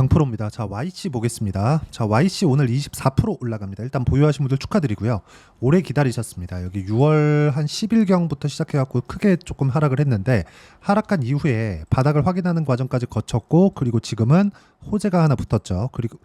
강프로입니다. 자, YC 보겠습니다. 자, YC 오늘 24% 올라갑니다. 일단 보유하신 분들 축하드리고요. 오래 기다리셨습니다. 여기 6월 한 10일경부터 시작해갖고 크게 조금 하락을 했는데 하락한 이후에 바닥을 확인하는 과정까지 거쳤고, 그리고 지금은 호재가 하나 붙었죠. 그리고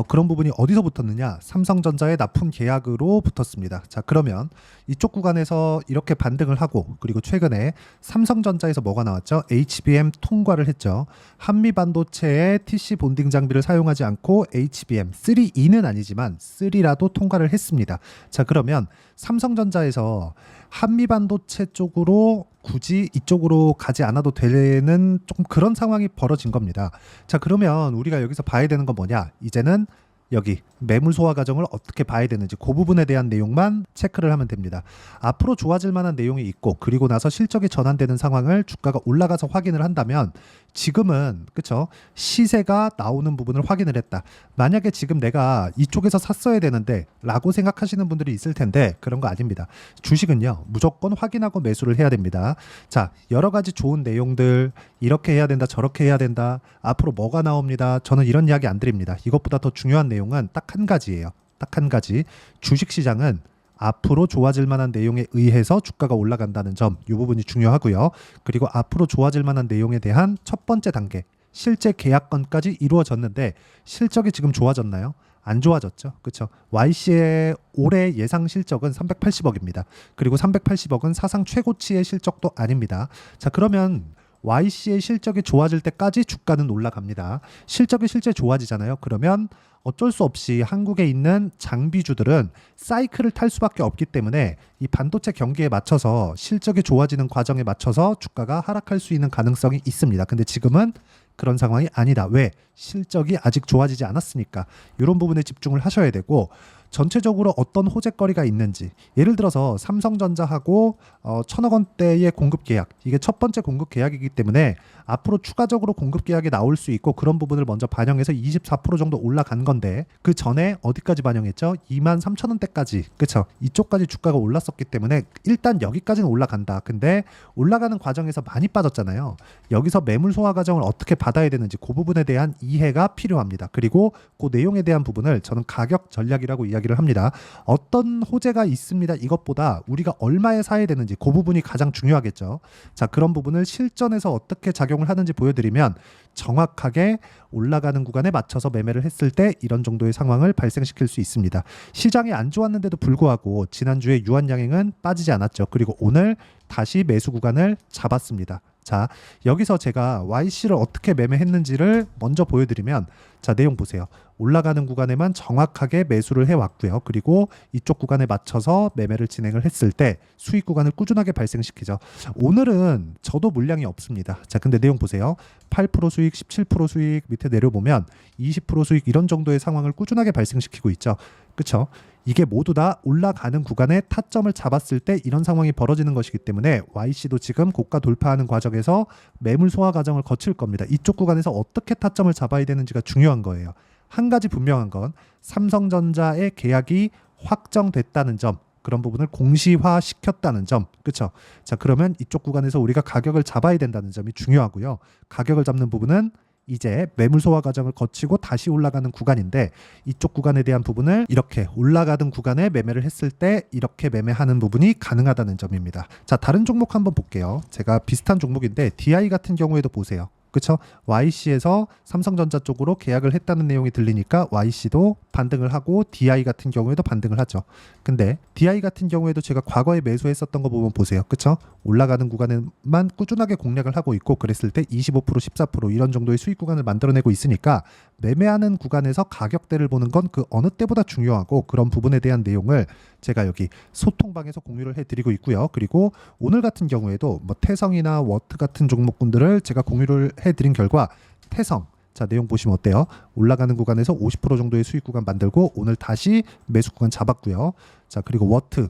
그런 부분이 어디서 붙었느냐? 삼성전자의 납품 계약으로 붙었습니다. 자, 그러면 이쪽 구간에서 이렇게 반등을 하고, 그리고 최근에 삼성전자에서 뭐가 나왔죠? HBM 통과를 했죠. 한미반도체의 TC 본딩 장비를 사용하지 않고 HBM 3E는 아니지만 3라도 통과를 했습니다. 자, 그러면 삼성전자에서 한미반도체 쪽으로 굳이 이쪽으로 가지 않아도 되는 조금 그런 상황이 벌어진 겁니다. 자, 그러면 우리가 여기서 봐야 되는 건 뭐냐? 이제는 여기 매물 소화 과정을 어떻게 봐야 되는지 그 부분에 대한 내용만 체크를 하면 됩니다. 앞으로 좋아질 만한 내용이 있고, 그리고 나서 실적이 전환되는 상황을 주가가 올라가서 확인을 한다면, 지금은 그쵸, 시세가 나오는 부분을 확인을 했다. 만약에 지금 내가 이쪽에서 샀어야 되는데 라고 생각하시는 분들이 있을 텐데, 그런 거 아닙니다. 주식은요, 무조건 확인하고 매수를 해야 됩니다. 자, 여러 가지 좋은 내용들, 이렇게 해야 된다, 저렇게 해야 된다, 앞으로 뭐가 나옵니다, 저는 이런 이야기 안 드립니다. 이것보다 더 중요한 내용은 딱 한 가지예요. 딱 한 가지. 주식시장은 앞으로 좋아질 만한 내용에 의해서 주가가 올라간다는 점, 이 부분이 중요하고요. 그리고 앞으로 좋아질 만한 내용에 대한 첫 번째 단계, 실제 계약건까지 이루어졌는데 실적이 지금 좋아졌나요? 안 좋아졌죠. 그렇죠. YC의 올해 예상 실적은 380억입니다. 그리고 380억은 사상 최고치의 실적도 아닙니다. 자, 그러면 YC의 실적이 좋아질 때까지 주가는 올라갑니다. 실적이 실제 좋아지잖아요. 그러면 어쩔 수 없이 한국에 있는 장비주들은 사이클을 탈 수밖에 없기 때문에 이 반도체 경기에 맞춰서 실적이 좋아지는 과정에 맞춰서 주가가 하락할 수 있는 가능성이 있습니다. 근데 지금은 그런 상황이 아니다. 왜? 실적이 아직 좋아지지 않았으니까. 이런 부분에 집중을 하셔야 되고, 전체적으로 어떤 호재거리가 있는지, 예를 들어서 삼성전자하고 1,000억 원대의 공급 계약, 이게 첫 번째 공급 계약이기 때문에 앞으로 추가적으로 공급 계약이 나올 수 있고, 그런 부분을 먼저 반영해서 24% 정도 올라간 건데, 그 전에 어디까지 반영했죠? 23,000원대까지, 그쵸? 이쪽까지 주가가 올랐었기 때문에 일단 여기까지는 올라간다. 근데 올라가는 과정에서 많이 빠졌잖아요. 여기서 매물 소화 과정을 어떻게 받아야 되는지 그 부분에 대한 이해가 필요합니다. 그리고 그 내용에 대한 부분을 저는 가격 전략이라고 이야기를 합니다. 어떤 호재가 있습니다, 이것보다 우리가 얼마에 사야 되는지 그 부분이 가장 중요하겠죠. 자, 그런 부분을 실전에서 어떻게 작용을 하는지 보여드리면 정확하게 올라가는 구간에 맞춰서 매매를 했을 때 이런 정도의 상황을 발생시킬 수 있습니다. 시장이 안 좋았는데도 불구하고 지난주에 유한양행은 빠지지 않았죠. 그리고 오늘 다시 매수 구간을 잡았습니다. 자, 여기서 제가 YC를 어떻게 매매했는지를 먼저 보여드리면, 자, 내용 보세요. 올라가는 구간에만 정확하게 매수를 해왔고요. 그리고 이쪽 구간에 맞춰서 매매를 진행을 했을 때 수익 구간을 꾸준하게 발생시키죠. 오늘은 저도 물량이 없습니다. 자, 근데 내용 보세요. 8% 수익, 17% 수익, 밑에 내려보면 20% 수익, 이런 정도의 상황을 꾸준하게 발생시키고 있죠. 그쵸? 이게 모두 다 올라가는 구간에 타점을 잡았을 때 이런 상황이 벌어지는 것이기 때문에 YC도 지금 고가 돌파하는 과정에서 매물 소화 과정을 거칠 겁니다. 이쪽 구간에서 어떻게 타점을 잡아야 되는지가 중요한 거예요. 한 가지 분명한 건 삼성전자의 계약이 확정됐다는 점, 그런 부분을 공시화시켰다는 점, 그렇죠? 자, 그러면 이쪽 구간에서 우리가 가격을 잡아야 된다는 점이 중요하고요. 가격을 잡는 부분은 이제 매물 소화 과정을 거치고 다시 올라가는 구간인데, 이쪽 구간에 대한 부분을 이렇게 올라가는 구간에 매매를 했을 때 이렇게 매매하는 부분이 가능하다는 점입니다. 자, 다른 종목 한번 볼게요. 제가 비슷한 종목인데 DI 같은 경우에도 보세요. 그렇죠? YC에서 삼성전자 쪽으로 계약을 했다는 내용이 들리니까 YC도 반등을 하고 DI 같은 경우에도 반등을 하죠. 근데 DI 같은 경우에도 제가 과거에 매수했었던 거 보면 보세요. 그렇죠? 올라가는 구간에만 꾸준하게 공략을 하고 있고, 그랬을 때 25%, 14% 이런 정도의 수익 구간을 만들어내고 있으니까 매매하는 구간에서 가격대를 보는 건 그 어느 때보다 중요하고, 그런 부분에 대한 내용을 제가 여기 소통방에서 공유를 해드리고 있고요. 그리고 오늘 같은 경우에도 뭐 태성이나 워트 같은 종목군들을 제가 공유를 해드린 결과, 태성, 자, 내용 보시면 어때요? 올라가는 구간에서 50% 정도의 수익 구간 만들고 오늘 다시 매수 구간 잡았고요. 자, 그리고 워트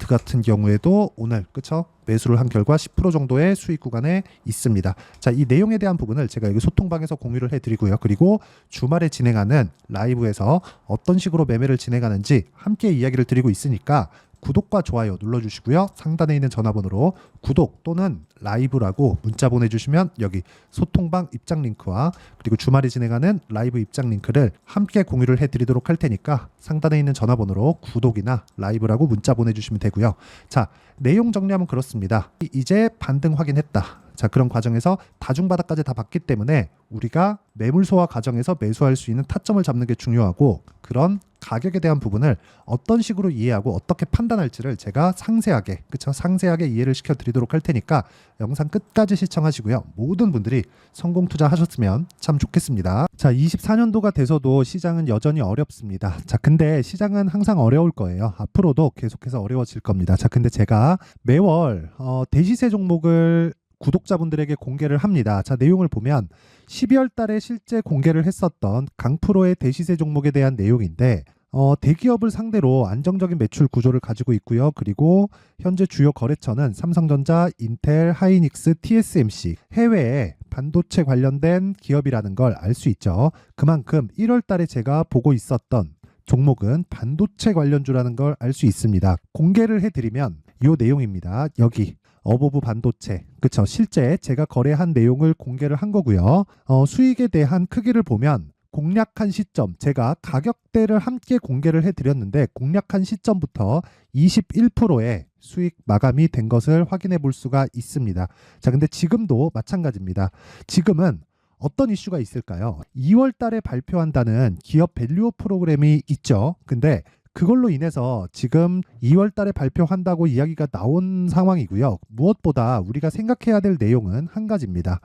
같은 경우에도 오늘 그쵸? 매수를 한 결과 10% 정도의 수익 구간에 있습니다. 자, 이 내용에 대한 부분을 제가 여기 소통방에서 공유를 해드리고요. 그리고 주말에 진행하는 라이브에서 어떤 식으로 매매를 진행하는지 함께 이야기를 드리고 있으니까 구독과 좋아요 눌러주시고요. 상단에 있는 전화번호로 구독 또는 라이브라고 문자 보내주시면 여기 소통방 입장 링크와 그리고 주말에 진행하는 라이브 입장 링크를 함께 공유를 해드리도록 할 테니까 상단에 있는 전화번호로 구독이나 라이브라고 문자 보내주시면 되고요. 자, 내용 정리하면 그렇습니다. 이제 반등 확인했다. 자, 그런 과정에서 다중바닥까지 다 봤기 때문에 우리가 매물 소화 과정에서 매수할 수 있는 타점을 잡는 게 중요하고 그런 가격에 대한 부분을 어떤 식으로 이해하고 어떻게 판단할지를 제가 상세하게 이해를 시켜드리도록 할 테니까 영상 끝까지 시청하시고요. 모든 분들이 성공 투자하셨으면 참 좋겠습니다. 자, 24년도가 돼서도 시장은 여전히 어렵습니다. 자, 근데 시장은 항상 어려울 거예요. 앞으로도 계속해서 어려워질 겁니다. 자, 근데 제가 매월 대시세 종목을 구독자분들에게 공개를 합니다. 자, 내용을 보면 12월 달에 실제 공개를 했었던 강프로의 대시세 종목에 대한 내용인데 대기업을 상대로 안정적인 매출 구조를 가지고 있고요. 그리고 현재 주요 거래처는 삼성전자, 인텔, 하이닉스, TSMC, 해외에 반도체 관련된 기업이라는 걸 알 수 있죠. 그만큼 1월 달에 제가 보고 있었던 종목은 반도체 관련주라는 걸 알 수 있습니다. 공개를 해드리면 이 내용입니다. 여기 어보브 반도체, 그쵸? 실제 제가 거래한 내용을 공개를 한 거고요. 수익에 대한 크기를 보면 공략한 시점, 제가 가격대를 함께 공개를 해드렸는데 공략한 시점부터 21%의 수익 마감이 된 것을 확인해 볼 수가 있습니다. 자, 근데 지금도 마찬가지입니다. 지금은 어떤 이슈가 있을까요? 2월 달에 발표한다는 기업 밸류업 프로그램이 있죠. 근데 그걸로 인해서 지금 2월 달에 발표한다고 이야기가 나온 상황이고요. 무엇보다 우리가 생각해야 될 내용은 한 가지입니다.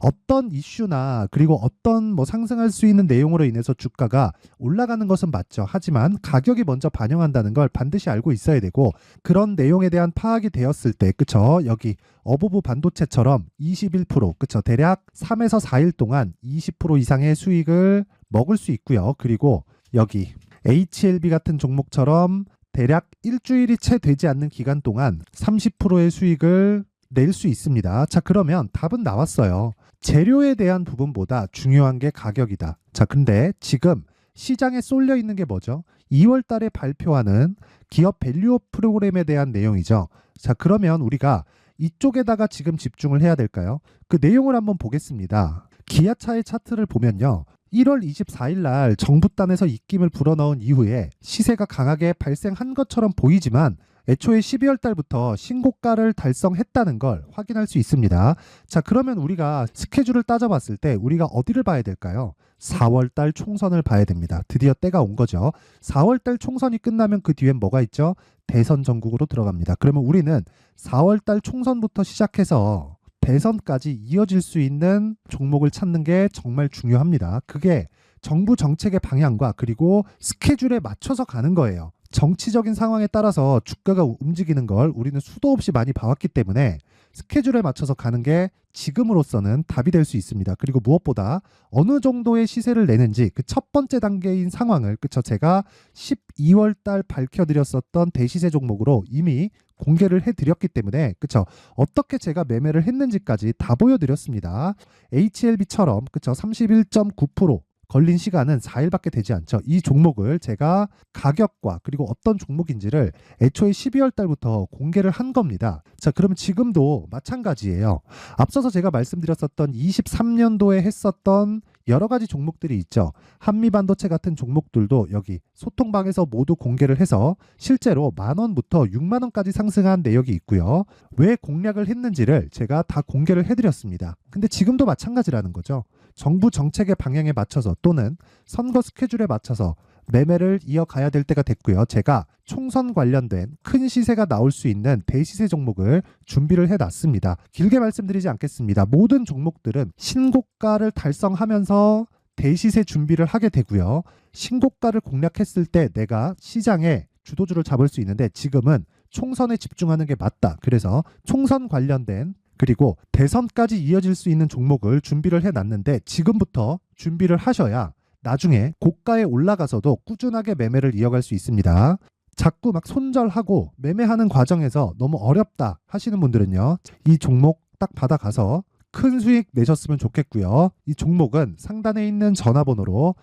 어떤 이슈나 그리고 어떤 상승할 수 있는 내용으로 인해서 주가가 올라가는 것은 맞죠. 하지만 가격이 먼저 반영한다는 걸 반드시 알고 있어야 되고 그런 내용에 대한 파악이 되었을 때, 그쵸? 여기 어보브 반도체처럼 21%, 그쵸? 대략 3에서 4일 동안 20% 이상의 수익을 먹을 수 있고요. 그리고 여기 HLB 같은 종목처럼 대략 일주일이 채 되지 않는 기간 동안 30%의 수익을 낼 수 있습니다. 자, 그러면 답은 나왔어요. 재료에 대한 부분보다 중요한 게 가격이다. 자, 근데 지금 시장에 쏠려 있는 게 뭐죠? 2월 달에 발표하는 기업 밸류업 프로그램에 대한 내용이죠. 자, 그러면 우리가 이쪽에다가 지금 집중을 해야 될까요? 그 내용을 한번 보겠습니다. 기아차의 차트를 보면요. 1월 24일 날 정부단에서 입김을 불어넣은 이후에 시세가 강하게 발생한 것처럼 보이지만 애초에 12월 달부터 신고가를 달성했다는 걸 확인할 수 있습니다. 자, 그러면 우리가 스케줄을 따져봤을 때 우리가 어디를 봐야 될까요? 4월 달 총선을 봐야 됩니다. 드디어 때가 온 거죠. 4월 달 총선이 끝나면 그 뒤엔 뭐가 있죠? 대선 전국으로 들어갑니다. 그러면 우리는 4월 달 총선부터 시작해서 대선까지 이어질 수 있는 종목을 찾는 게 정말 중요합니다. 그게 정부 정책의 방향과 그리고 스케줄에 맞춰서 가는 거예요. 정치적인 상황에 따라서 주가가 움직이는 걸 우리는 수도 없이 많이 봐왔기 때문에 스케줄에 맞춰서 가는 게 지금으로서는 답이 될 수 있습니다. 그리고 무엇보다 어느 정도의 시세를 내는지 그 첫 번째 단계인 상황을, 그쵸? 제가 12월 달 밝혀드렸었던 대시세 종목으로 이미 공개를 해드렸기 때문에, 그쵸? 어떻게 제가 매매를 했는지까지 다 보여드렸습니다. HLB처럼, 그쵸? 31.9% 걸린 시간은 4일밖에 되지 않죠. 이 종목을 제가 가격과 그리고 어떤 종목인지를 애초에 12월 달부터 공개를 한 겁니다. 자, 그러면 지금도 마찬가지예요. 앞서서 제가 말씀드렸었던 23년도에 했었던 여러 가지 종목들이 있죠. 한미반도체 같은 종목들도 여기 소통방에서 모두 공개를 해서 실제로 10,000원부터 60,000원까지 상승한 내역이 있고요. 왜 공략을 했는지를 제가 다 공개를 해드렸습니다. 근데 지금도 마찬가지라는 거죠. 정부 정책의 방향에 맞춰서 또는 선거 스케줄에 맞춰서 매매를 이어가야 될 때가 됐고요. 제가 총선 관련된 큰 시세가 나올 수 있는 대시세 종목을 준비를 해놨습니다. 길게 말씀드리지 않겠습니다. 모든 종목들은 신고가를 달성하면서 대시세 준비를 하게 되고요. 신고가를 공략했을 때 내가 시장에 주도주를 잡을 수 있는데 지금은 총선에 집중하는 게 맞다. 그래서 총선 관련된 그리고 대선까지 이어질 수 있는 종목을 준비를 해놨는데 지금부터 준비를 하셔야 나중에 고가에 올라가서도 꾸준하게 매매를 이어갈 수 있습니다. 자꾸 막 손절하고 매매하는 과정에서 너무 어렵다 하시는 분들은요. 이 종목 딱 받아가서 큰 수익 내셨으면 좋겠고요. 이 종목은 상단에 있는 전화번호로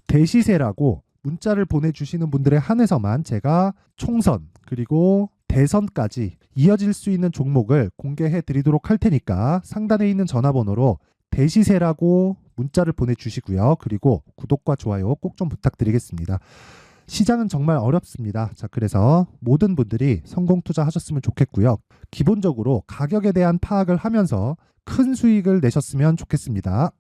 대시세라고 문자를 보내주시는 분들에 한해서만 제가 총선 그리고 대선까지 이어질 수 있는 종목을 공개해 드리도록 할 테니까 상단에 있는 전화번호로 대시세라고 문자를 보내주시고요. 그리고 구독과 좋아요 꼭 좀 부탁드리겠습니다. 시장은 정말 어렵습니다. 자, 그래서 모든 분들이 성공 투자하셨으면 좋겠고요. 기본적으로 가격에 대한 파악을 하면서 큰 수익을 내셨으면 좋겠습니다.